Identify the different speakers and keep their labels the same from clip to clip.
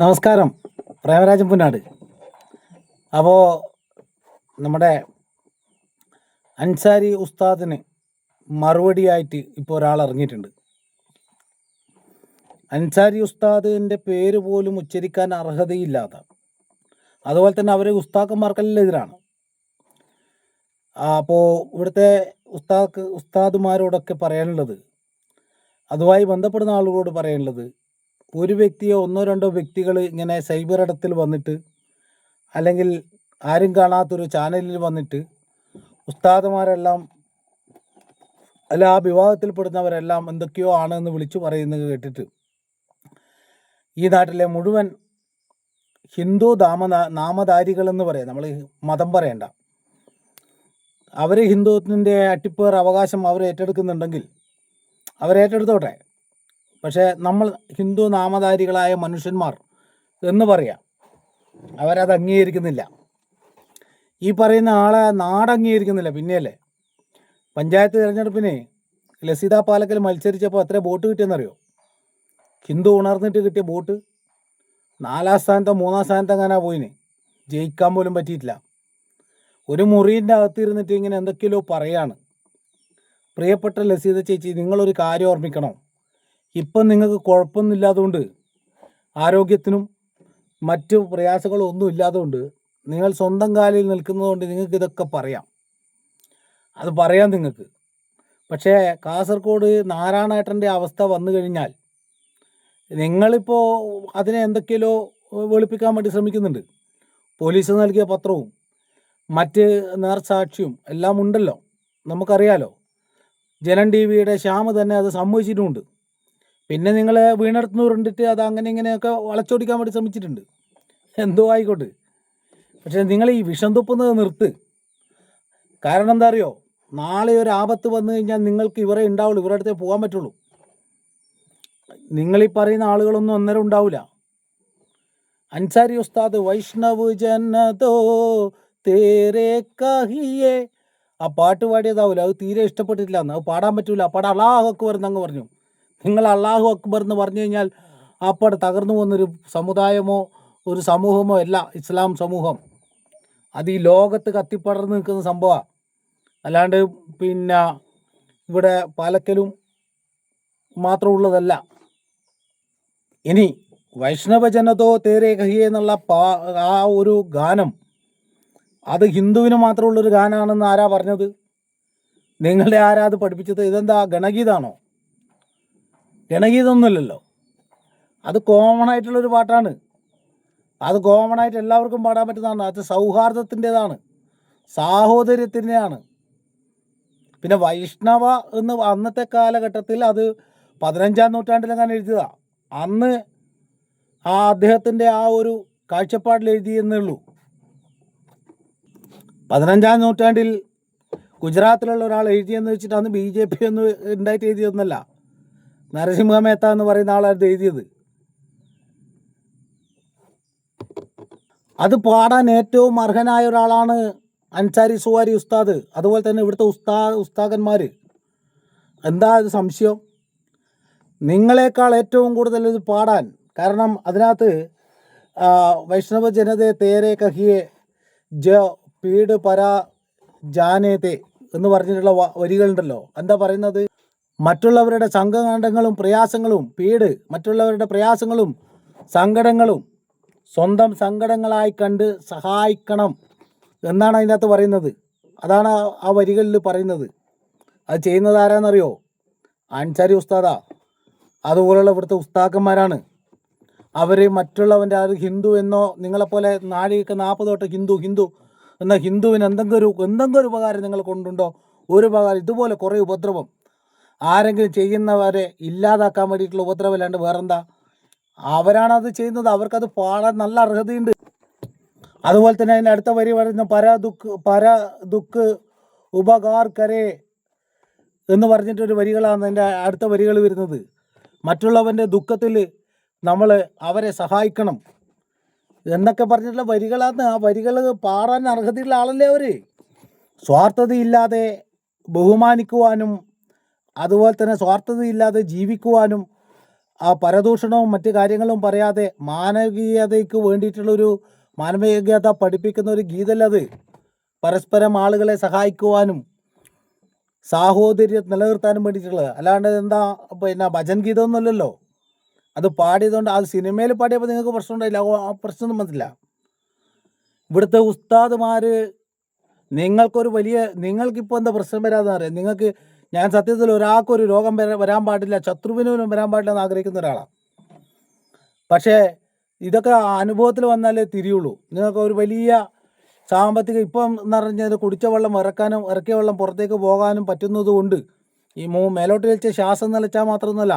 Speaker 1: നമസ്കാരം, പ്രേമരാജൻ പുന്നാട്. അപ്പോൾ നമ്മുടെ അൻസാരി ഉസ്താദിന് മറുപടിയായിട്ട് ഇപ്പോൾ ഒരാൾ ഇറങ്ങിയിട്ടുണ്ട്. അൻസാരി ഉസ്താദിൻ്റെ പേര് പോലും ഉച്ചരിക്കാൻ അർഹതയില്ലാത്ത, അതുപോലെ തന്നെ അവർ ഉസ്താക്കന്മാർക്കെല്ലാം എതിരാണ്. അപ്പോൾ ഇവിടുത്തെ ഉസ്താദുമാരോടൊക്കെ പറയാനുള്ളത്, അതുമായി ബന്ധപ്പെടുന്ന ആളുകളോട് പറയാനുള്ളത്, ഒരു വ്യക്തിയോ ഒന്നോ രണ്ടോ വ്യക്തികൾ ഇങ്ങനെ സൈബർ ഇടത്തിൽ വന്നിട്ട്, അല്ലെങ്കിൽ ആരും കാണാത്തൊരു ചാനലിൽ വന്നിട്ട് ഉസ്താദുമാരെല്ലാം അല്ല ആ വിവാഹത്തിൽപ്പെടുന്നവരെല്ലാം എന്തൊക്കെയോ ആണെന്ന് വിളിച്ചു പറയുന്നത് കേട്ടിട്ട് ഈ നാട്ടിലെ മുഴുവൻ ഹിന്ദു നാമധാരികളെന്ന് പറയാം, നമ്മൾ മതം പറയണ്ട, അവർ ഹിന്ദുത്വത്തിൻ്റെ അട്ടിപ്പേർ അവകാശം അവർ ഏറ്റെടുക്കുന്നുണ്ടെങ്കിൽ അവരേറ്റെടുത്തോട്ടെ. പക്ഷേ നമ്മൾ ഹിന്ദു നാമധാരികളായ മനുഷ്യന്മാർ എന്ന് പറയാം, അവരത് അംഗീകരിക്കുന്നില്ല. ഈ പറയുന്ന ആളെ നാട് അംഗീകരിക്കുന്നില്ല. പിന്നെയല്ലേ പഞ്ചായത്ത് തിരഞ്ഞെടുപ്പിന് ലസിത പാലക്കൽ മത്സരിച്ചപ്പോൾ എത്ര വോട്ട് കിട്ടിയെന്നറിയോ? ഹിന്ദു ഉണർന്നിട്ട് കിട്ടിയ വോട്ട് 4ാം സ്ഥാനത്തോ 3ാം സ്ഥാനത്തോ അങ്ങനെ പോയിന്. ജയിക്കാൻ പോലും പറ്റിയിട്ടില്ല. ഒരു മുറിൻ്റെ അകത്തിരുന്നിട്ട് ഇങ്ങനെ എന്തൊക്കെയോ പറയാണ്. പ്രിയപ്പെട്ട ലസിത ചേച്ചി, നിങ്ങളൊരു കാര്യം ഓർമ്മിക്കണം. ഇപ്പം നിങ്ങൾക്ക് കുഴപ്പമൊന്നുമില്ലാത്തതുകൊണ്ട്, ആരോഗ്യത്തിനും മറ്റു പ്രയാസങ്ങളും ഒന്നും ഇല്ലാത്തതുകൊണ്ട്, നിങ്ങൾ സ്വന്തം കാലിൽ നിൽക്കുന്നതുകൊണ്ട് നിങ്ങൾക്ക് ഇതൊക്കെ പറയാം. അത് പറയാം നിങ്ങൾക്ക്. പക്ഷേ കാസർഗോഡ് നാരായണേട്ടൻ്റെ അവസ്ഥ വന്നു കഴിഞ്ഞാൽ നിങ്ങളിപ്പോൾ അതിനെ എന്തൊക്കെയോ വെളുപ്പിക്കാൻ വേണ്ടി ശ്രമിക്കുന്നുണ്ട്. പോലീസ് നൽകിയ പത്രവും മറ്റ് നേർസാക്ഷിയും എല്ലാം ഉണ്ടല്ലോ, നമുക്കറിയാലോ. ജനം ടി വിയുടെ ശ്യാമ് തന്നെ അത് സമ്മതിച്ചിട്ടുമുണ്ട്. പിന്നെ നിങ്ങൾ വീണെടുത്ത് ഉരുണ്ടിട്ട് അത് അങ്ങനെ ഇങ്ങനെയൊക്കെ വളച്ചൊടിക്കാൻ വേണ്ടി ശ്രമിച്ചിട്ടുണ്ട്. എന്തോ ആയിക്കോട്ടെ, പക്ഷേ നിങ്ങൾ ഈ വിഷം തുപ്പുന്നത് നിർത്ത്. കാരണം എന്താ അറിയോ? നാളെ ഒരു ആപത്ത് വന്നു കഴിഞ്ഞാൽ നിങ്ങൾക്ക് ഇവരെ ഉണ്ടാവുള്ളൂ, ഇവരുടെ അടുത്തേ പോകാൻ പറ്റുള്ളൂ. നിങ്ങളീ പറയുന്ന ആളുകളൊന്നും അന്നേരം ഉണ്ടാവില്ല. അൻസാരി ഉസ്താദ് വൈഷ്ണവ് ജനതോ തേരെ കഹിയേ, ആ പാട്ട് പാടിയതാവില്ല, അത് തീരെ ഇഷ്ടപ്പെട്ടിട്ടില്ല എന്ന്. അത് പാടാൻ പറ്റൂല. പാടാൻ അല്ലാഹു അക്ബർ എന്നങ്ങ് പറഞ്ഞു. നിങ്ങൾ അല്ലാഹു അക്ബർ എന്ന് പറഞ്ഞു കഴിഞ്ഞാൽ അപ്പോൾ തകർന്നു പോകുന്നൊരു സമുദായമോ ഒരു സമൂഹമോ അല്ല ഇസ്ലാം സമൂഹം. അത് ഈ ലോകത്ത് കത്തിപ്പടർന്ന് നിൽക്കുന്ന സംഭവമാണ്. അല്ലാണ്ട് പിന്നെ ഇവിടെ പാലക്കലും മാത്രമുള്ളതല്ല. ഇനി വൈഷ്ണവ ജനതോ തേരെ കഹിയെ എന്നുള്ള ആ ഒരു ഗാനം അത് ഹിന്ദുവിന് മാത്രമുള്ളൊരു ഗാനമാണെന്ന് ആരാ പറഞ്ഞത്? നിങ്ങളുടെ ആരാ അത് പഠിപ്പിച്ചത്? ഇതെന്താ ഗണഗീതാണോ? ഗണഗീതമൊന്നുമില്ലല്ലോ. അത് കോമൺ ആയിട്ടുള്ളൊരു പാട്ടാണ്. അത് കോമൺ ആയിട്ട് എല്ലാവർക്കും പാടാൻ പറ്റുന്നതാണ്. അത് സൗഹാർദ്ദത്തിൻ്റെതാണ്, സാഹോദര്യത്തിൻ്റെയാണ്. പിന്നെ വൈഷ്ണവ എന്ന് അന്നത്തെ കാലഘട്ടത്തിൽ അത് 15ാം നൂറ്റാണ്ടിലെങ്ങാനും എഴുതിയതാണ്. അന്ന് ആ അദ്ദേഹത്തിൻ്റെ ആ ഒരു കാഴ്ചപ്പാടിൽ എഴുതിയെന്നേ ഉള്ളൂ. 15ാം നൂറ്റാണ്ടിൽ ഗുജറാത്തിലുള്ള ഒരാൾ എഴുതിയെന്ന് വെച്ചിട്ട് അന്ന് BJP ഒന്നും ഉണ്ടായിട്ട് എഴുതിയൊന്നല്ല. നരസിംഹ മേത്ത എന്ന് പറയുന്ന ആളായിരുന്നു എഴുതിയത്. അത് പാടാൻ ഏറ്റവും അർഹനായ ഒരാളാണ് അൻസാരി സുവാരി ഉസ്താദ്. അതുപോലെ തന്നെ ഇവിടുത്തെ ഉസ്താദന്മാർ. എന്താ ഇത് സംശയം? നിങ്ങളെക്കാൾ ഏറ്റവും കൂടുതൽ ഇത് പാടാൻ കാരണം അതിനകത്ത് വൈഷ്ണവ ജനതയെ തേരെ കഹിയെ ജ പീഡ് പരാ ജാനേത്തെ എന്ന് പറഞ്ഞിട്ടുള്ള വരികളുണ്ടല്ലോ. എന്താ പറയുന്നത്? മറ്റുള്ളവരുടെ സങ്കടങ്ങളും പ്രയാസങ്ങളും മറ്റുള്ളവരുടെ പ്രയാസങ്ങളും സങ്കടങ്ങളും സ്വന്തം സങ്കടങ്ങളായി കണ്ട് സഹായിക്കണം എന്നാണ് അതിനകത്ത് പറയുന്നത്. അതാണ് ആ വരികളിൽ പറയുന്നത്. അത് ചെയ്യുന്നത് ആരാന്നറിയോ? അൻസാരി ഉസ്താദാ. അതുപോലുള്ള ഇവിടുത്തെ ഉസ്താക്കന്മാരാണ്. അവർ മറ്റുള്ളവൻ്റെ അത് ഹിന്ദു എന്നോ നിങ്ങളെപ്പോലെ നാഴിക 40 തൊട്ട് ഹിന്ദു എന്ന ഹിന്ദുവിന് എന്തെങ്കിലും ഒരു ഉപകാരം നിങ്ങൾ കൊണ്ടുണ്ടോ? ഒരു ഉപകാരം. ഇതുപോലെ കുറേ ഉപദ്രവം ആരെങ്കിലും ചെയ്യുന്നവരെ ഇല്ലാതാക്കാൻ വേണ്ടിയിട്ടുള്ള ഉപദ്രവം അല്ലാണ്ട് വേറെന്താ? അവരാണത് ചെയ്യുന്നത്. അവർക്കത് പാടാൻ നല്ല അർഹതയുണ്ട്. അതുപോലെ തന്നെ അതിൻ്റെ അടുത്ത വരി പറയുന്ന പര ദുഃഖ് ഉപകാർ കരേ എന്ന് പറഞ്ഞിട്ടൊരു വരികളാണ് അതിൻ്റെ അടുത്ത വരികൾ വരുന്നത്. മറ്റുള്ളവൻ്റെ ദുഃഖത്തിൽ നമ്മൾ അവരെ സഹായിക്കണം എന്നൊക്കെ പറഞ്ഞിട്ടുള്ള വരികളാണ്. ആ വരികൾ പാടാൻ അർഹതയുള്ള ആളല്ലേ അവർ. സ്വാർത്ഥതയില്ലാതെ ബഹുമാനിക്കുവാനും അതുപോലെ തന്നെ സ്വാർത്ഥതയില്ലാതെ ജീവിക്കുവാനും ആ പരദൂഷണവും മറ്റു കാര്യങ്ങളും പറയാതെ മാനവീയതയ്ക്ക് വേണ്ടിയിട്ടുള്ളൊരു മാനവികത പഠിപ്പിക്കുന്ന ഒരു ഗീതമല്ല അത്. പരസ്പരം ആളുകളെ സഹായിക്കുവാനും സാഹോദര്യം നിലനിർത്താനും വേണ്ടിയിട്ടുള്ളത്. അല്ലാണ്ട് എന്താ ഭജൻ ഗീതമൊന്നുമല്ലല്ലോ. അത് പാടിയതുകൊണ്ട് അത് സിനിമയിൽ പാടിയപ്പോൾ നിങ്ങൾക്ക് പ്രശ്നം ഉണ്ടായില്ല, ആ പ്രശ്നമൊന്നും വന്നില്ല. ഇവിടുത്തെ ഉസ്താദുമാർ നിങ്ങൾക്കിപ്പോൾ എന്താ പ്രശ്നം വരാതെന്ന് അറിയാം. നിങ്ങൾക്ക് ഞാൻ സത്യത്തിൽ ഒരാൾക്കൊരു രോഗം വരാൻ പാടില്ല, ശത്രുവിനും വരാൻ പാടില്ല എന്ന് ആഗ്രഹിക്കുന്ന ഒരാളാണ്. പക്ഷേ ഇതൊക്കെ അനുഭവത്തിൽ വന്നാലേ തിരിയുള്ളൂ. നിങ്ങൾക്ക് ഒരു വലിയ സാമ്പത്തികം ഇപ്പം എന്ന് പറഞ്ഞാൽ കുടിച്ച വെള്ളം ഇറക്കാനും ഇറക്കിയ വെള്ളം പുറത്തേക്ക് പോകാനും പറ്റുന്നതുകൊണ്ട് ഈ മേലോട്ട് വലിച്ച ശ്വാസം നിലച്ചാൽ മാത്രമൊന്നുമല്ല,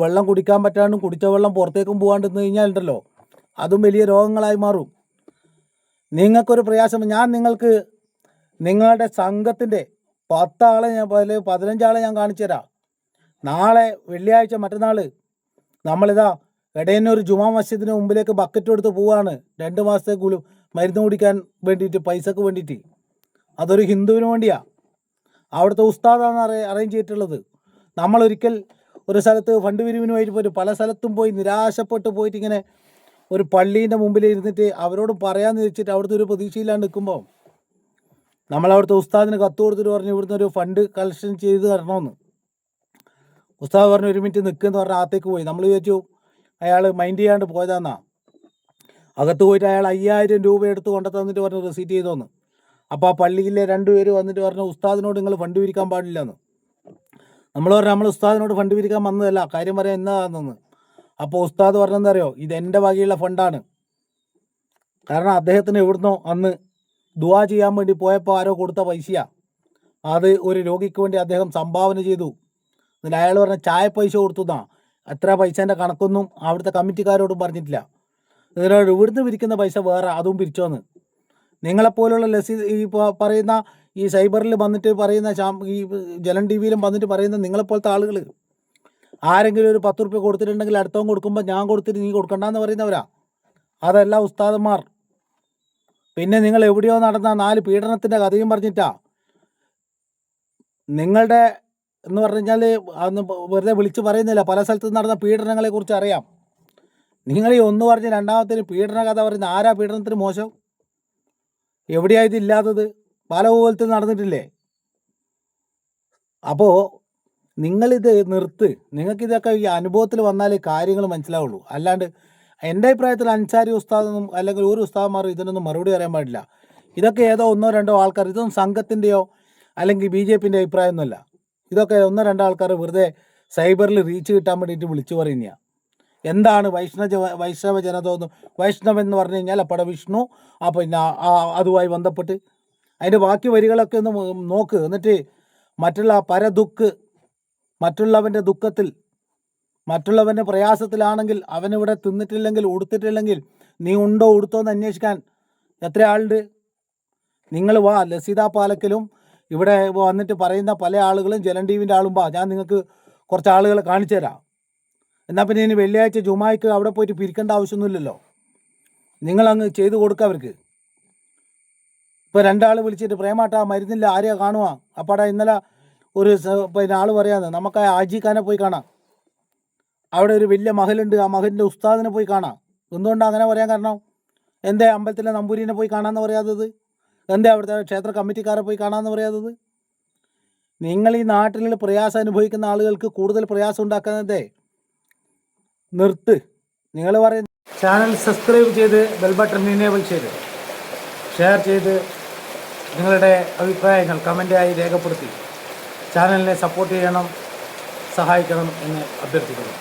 Speaker 1: വെള്ളം കുടിക്കാൻ പറ്റാണ്ടും കുടിച്ച വെള്ളം പുറത്തേക്കും പോകാണ്ടിരുന്ന് കഴിഞ്ഞാലുണ്ടല്ലോ അതും വലിയ രോഗങ്ങളായി മാറും. നിങ്ങൾക്കൊരു പ്രയാസം, ഞാൻ നിങ്ങൾക്ക് നിങ്ങളുടെ സംഘത്തിൻ്റെ 10 ആളെ 15 ആളെ ഞാൻ കാണിച്ചു തരാം. നാളെ വെള്ളിയാഴ്ച മറ്റന്നാൾ നമ്മളിതാ എടയന്നൂർ ജുമാ മസ്ജിദിന് മുമ്പിലേക്ക് ബക്കറ്റ് എടുത്ത് പോവാണ് 2 മാസത്തേക്ക് മരുന്ന് കുടിക്കാൻ വേണ്ടിയിട്ട്, പൈസക്ക് വേണ്ടിയിട്ട്. അതൊരു ഹിന്ദുവിന് വേണ്ടിയാണ്. അവിടുത്തെ ഉസ്താദാണ് അറേഞ്ച് ചെയ്തിട്ടുള്ളത്. നമ്മളൊരിക്കൽ ഒരു സ്ഥലത്ത് ഫണ്ട് പിരിവിന് വേണ്ടി പോയിട്ട് പല സ്ഥലത്തും പോയി നിരാശപ്പെട്ട് പോയിട്ട് ഇങ്ങനെ ഒരു പള്ളീൻ്റെ മുമ്പിൽ ഇരുന്നിട്ട് അവരോട് പറയാമെന്ന് വെച്ചിട്ട് അവിടുത്തെ ഒരു പ്രതീക്ഷയില്ലാണ്ട് നിൽക്കുമ്പോൾ നമ്മളവിടുത്തെ ഉസ്താദിന് കത്ത് കൊടുത്തിട്ട് പറഞ്ഞു ഇവിടുന്ന് ഒരു ഫണ്ട് കളക്ഷൻ ചെയ്ത് തരണമെന്ന്. ഉസ്താദ് പറഞ്ഞു 1 മിനിറ്റ് നിൽക്കുമെന്ന് പറഞ്ഞാൽ അകത്തേക്ക് പോയി. നമ്മൾ വിചാരിച്ചു അയാൾ മൈൻഡ് ചെയ്യാണ്ട് പോയതാന്നാ. അകത്ത് പോയിട്ട് അയാൾ 5000 രൂപ എടുത്ത് കൊണ്ടു തന്നിട്ട് പറഞ്ഞു റെസീറ്റ് ചെയ്തോന്ന്. അപ്പോൾ ആ പള്ളിയിലെ 2 പേര് വന്നിട്ട് പറഞ്ഞു ഉസ്താദിനോട് നിങ്ങൾ ഫണ്ട് പിരിക്കാൻ പാടില്ലെന്ന്. നമ്മൾ പറഞ്ഞു നമ്മൾ ഉസ്താദിനോട് ഫണ്ട് പിരിക്കാൻ വന്നതല്ല, കാര്യം പറയാൻ എന്നതാണെന്ന്. അപ്പോൾ ഉസ്താദ് പറഞ്ഞെന്താ അറിയോ, ഇതെൻ്റെ വകയുള്ള ഫണ്ടാണ്. കാരണം അദ്ദേഹത്തിന് എവിടുന്നോ അന്ന് ദുആ ചെയ്യാൻ വേണ്ടി പോയപ്പോൾ ആരോ കൊടുത്ത പൈസയാണ്. അത് ഒരു രോഗിക്ക് വേണ്ടി അദ്ദേഹം സംഭാവന ചെയ്തു. എന്നിട്ട് അയാൾ പറഞ്ഞ ചായ പൈസ കൊടുത്തുന്നാ. എത്ര പൈസേൻ്റെ കണക്കൊന്നും അവിടുത്തെ കമ്മിറ്റിക്കാരോടും പറഞ്ഞിട്ടില്ല. ഇതിനോട് ഇവിടുന്ന് പിരിക്കുന്ന പൈസ വേറെ, അതും പിരിച്ചോന്ന്. നിങ്ങളെപ്പോലുള്ള ഈ പറയുന്ന ഈ സൈബറിൽ വന്നിട്ട് പറയുന്ന ഈ ജലൻ ടി വിയിലും വന്നിട്ട് പറയുന്ന നിങ്ങളെപ്പോലത്തെ ആളുകൾ ആരെങ്കിലും ഒരു 10 റുപ്യ കൊടുത്തിട്ടുണ്ടെങ്കിൽ അടുത്തവൻ കൊടുക്കുമ്പോൾ ഞാൻ കൊടുത്തിട്ട് നീ കൊടുക്കണ്ടെന്ന് പറയുന്നവരാ. അതല്ല ഉസ്താദന്മാർ. പിന്നെ നിങ്ങൾ എവിടെയോ നടന്ന 4 പീഡനത്തിൻ്റെ കഥയും പറഞ്ഞിട്ടാ നിങ്ങളുടെ എന്ന് പറഞ്ഞു കഴിഞ്ഞാൽ അന്ന് വെറുതെ വിളിച്ച് പറയുന്നില്ല. പല സ്ഥലത്തും നടന്ന പീഡനങ്ങളെക്കുറിച്ച് അറിയാം. നിങ്ങൾ ഈ ഒന്ന് പറഞ്ഞ് രണ്ടാമത്തിന് പീഡന കഥ പറയുന്ന ആരാ പീഡനത്തിന് മോശം? എവിടെയായത് ഇല്ലാത്തത്? പല പോലത്തിൽ നടന്നിട്ടില്ലേ? അപ്പോൾ നിങ്ങളിത് നിർത്ത്. നിങ്ങൾക്കിതൊക്കെ ഈ അനുഭവത്തിൽ വന്നാലേ കാര്യങ്ങൾ മനസ്സിലാവുള്ളൂ. അല്ലാണ്ട് എൻ്റെ അഭിപ്രായത്തിൽ അൻസാരി ഉസ്താദൊന്നും അല്ലെങ്കിൽ ഒരു ഉസ്താദന്മാരും ഇതിനൊന്നും മറുപടി പറയാൻ പാടില്ല. ഇതൊക്കെ ഏതോ 1-2 ആൾക്കാർ, ഇതൊന്നും സംഘത്തിൻ്റെയോ അല്ലെങ്കിൽ BJPൻ്റെ അഭിപ്രായമൊന്നുമല്ല. ഇതൊക്കെ 1-2 ആൾക്കാർ വെറുതെ സൈബറിൽ റീച്ച് കിട്ടാൻ വേണ്ടിയിട്ട് വിളിച്ചു പറയുന്നതാണ്. എന്താണ് വൈഷ്ണവ ജനതോന്ന്? വൈഷ്ണവൻ എന്ന് പറഞ്ഞു കഴിഞ്ഞാൽ അപ്പടെ വിഷ്ണു, പിന്നെ അതുമായി ബന്ധപ്പെട്ട് അതിൻ്റെ ബാക്കി വരികളൊക്കെ ഒന്ന് നോക്ക്. എന്നിട്ട് മറ്റുള്ളവൻ്റെ ദുഃഖത്തിൽ, മറ്റുള്ളവൻ്റെ പ്രയാസത്തിലാണെങ്കിൽ അവനിവിടെ തിന്നിട്ടില്ലെങ്കിൽ ഉടുത്തിട്ടില്ലെങ്കിൽ നീ ഉണ്ടോ ഉടുത്തോ എന്ന് അന്വേഷിക്കാൻ എത്ര ആളുണ്ട്? നിങ്ങൾ വാ, ലസിത പാലക്കലും ഇവിടെ വന്നിട്ട് പറയുന്ന പല ആളുകളും ജലൻ ടി വിൻ്റെ ആളും വാ, ഞാൻ നിങ്ങൾക്ക് കുറച്ച് ആളുകളെ കാണിച്ചു തരാം. എന്നാൽ പിന്നെ ഇനി വെള്ളിയാഴ്ച ജുമായ്ക്ക് അവിടെ പോയിട്ട് പിരിക്കേണ്ട ആവശ്യമൊന്നുമില്ലല്ലോ. നിങ്ങളങ്ങ് ചെയ്തു കൊടുക്കുക അവർക്ക്. ഇപ്പോൾ 2 ആൾ വിളിച്ചിട്ട് പ്രേമാട്ടാ മരുന്നില്ല, ആരെയാ കാണുക? അപ്പാടാ ഇന്നലെ ഒരു ആൾ പറയാന്ന് നമുക്ക് ആജി ഖാനെ പോയി കാണാം. അവിടെ ഒരു വലിയ മഹലുണ്ട്, ആ മഹലിൻ്റെ ഉസ്താദിനെ പോയി കാണാം. എന്തുകൊണ്ടാണ് അങ്ങനെ പറയാൻ കാരണം? എന്തേ അമ്പലത്തിലെ നമ്പൂരിനെ പോയി കാണാമെന്ന് പറയാത്തത്? എന്തേ അവിടുത്തെ ക്ഷേത്ര കമ്മിറ്റിക്കാരെ പോയി കാണാമെന്ന് പറയാത്തത്? നിങ്ങൾ ഈ നാട്ടിൽ പ്രയാസം അനുഭവിക്കുന്ന ആളുകൾക്ക് കൂടുതൽ പ്രയാസം ഉണ്ടാക്കുന്നതേ നിർത്ത്. നിങ്ങൾ പറയുന്ന ചാനൽ സബ്സ്ക്രൈബ് ചെയ്ത് ബെൽ ബട്ടൺ എനേബിൾ ചെയ്ത് ഷെയർ ചെയ്ത് നിങ്ങളുടെ അഭിപ്രായങ്ങൾ കമൻ്റായി രേഖപ്പെടുത്തി ചാനലിനെ സപ്പോർട്ട് ചെയ്യണം, സഹായിക്കണം എന്ന് അഭ്യർത്ഥിക്കുന്നു.